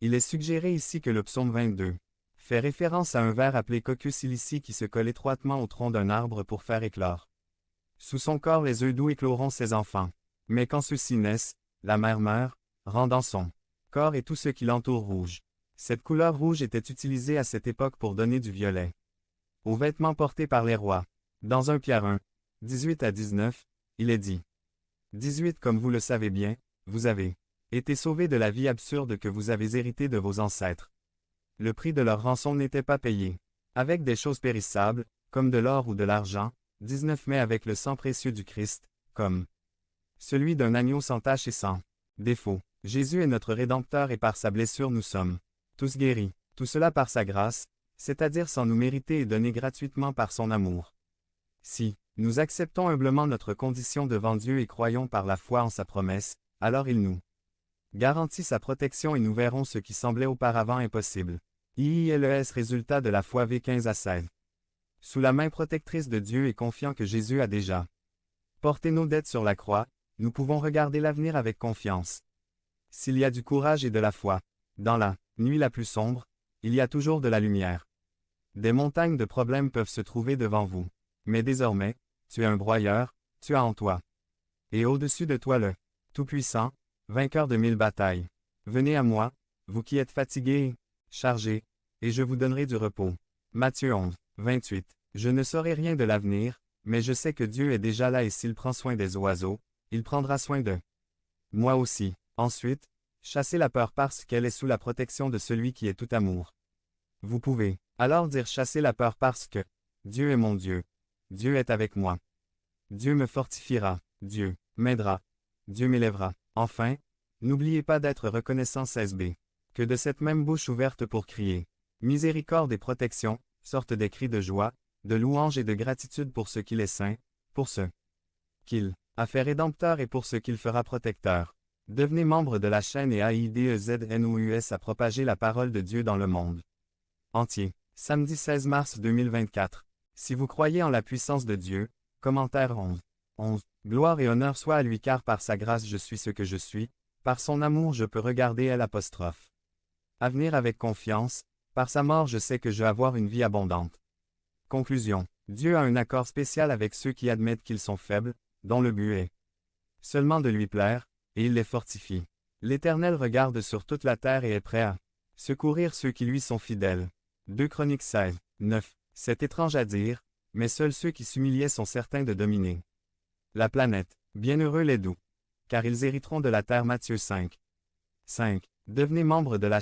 Il est suggéré ici que le psaume 22 fait référence à un ver appelé Coccus silici qui se colle étroitement au tronc d'un arbre pour faire éclore. Sous son corps les œufs doux écloront ses enfants. Mais quand ceux-ci naissent, la mère meurt, rendant son corps et tout ce qui l'entoure rouge. Cette couleur rouge était utilisée à cette époque pour donner du violet aux vêtements portés par les rois. Dans 1 Pierre 1, 18 à 19, il est dit 18 Comme vous le savez bien, vous avez été sauvés de la vie absurde que vous avez héritée de vos ancêtres. Le prix de leur rançon n'était pas payé avec des choses périssables, comme de l'or ou de l'argent, 19 mais avec le sang précieux du Christ, comme celui d'un agneau sans tache et sans défaut. Jésus est notre Rédempteur et par sa blessure nous sommes tous guéris. Tout cela par sa grâce, c'est-à-dire sans nous mériter et donné gratuitement par son amour. Si nous acceptons humblement notre condition devant Dieu et croyons par la foi en sa promesse, alors il nous garantit sa protection et nous verrons ce qui semblait auparavant impossible. IILES résultat de la foi V15 à 16. Sous la main protectrice de Dieu et confiant que Jésus a déjà porté nos dettes sur la croix, nous pouvons regarder l'avenir avec confiance. S'il y a du courage et de la foi, dans la nuit la plus sombre, il y a toujours de la lumière. Des montagnes de problèmes peuvent se trouver devant vous. Mais désormais, tu es un broyeur, tu as en toi. Et au-dessus de toi le Tout-Puissant, vainqueur de 1000 batailles. Venez à moi, vous qui êtes fatigués et chargés, et je vous donnerai du repos. Matthieu 11, 28. Je ne saurai rien de l'avenir, mais je sais que Dieu est déjà là et s'il prend soin des oiseaux, il prendra soin de moi aussi. Ensuite, chassez la peur parce qu'elle est sous la protection de celui qui est tout amour. Vous pouvez alors dire chasser la peur parce que Dieu est mon Dieu. Dieu est avec moi. Dieu me fortifiera. Dieu m'aidera. Dieu m'élèvera. Enfin, n'oubliez pas d'être reconnaissant 16b. Que de cette même bouche ouverte pour crier miséricorde et protection, sortent des cris de joie, de louange et de gratitude pour ce qu'il est saint, pour ce qu'il a fait rédempteur et pour ce qu'il fera protecteur. Devenez membre de la chaîne et AIDEZNOUS à propager la parole de Dieu dans le monde entier. Samedi 16 mars 2024. Si vous croyez en la puissance de Dieu, commentaire 11. 11. Gloire et honneur soit à lui car par sa grâce je suis ce que je suis, par son amour je peux regarder l'apostrophe. Avenir avec confiance, par sa mort je sais que je vais avoir une vie abondante. Conclusion. Dieu a un accord spécial avec ceux qui admettent qu'ils sont faibles, dont le but est seulement de lui plaire, et il les fortifie. L'Éternel regarde sur toute la terre et est prêt à secourir ceux qui lui sont fidèles. 2 Chroniques 16, 9. C'est étrange à dire, mais seuls ceux qui s'humiliaient sont certains de dominer la planète. Bienheureux les doux, car ils hériteront de la terre. Matthieu 5. 5. Devenez membre de la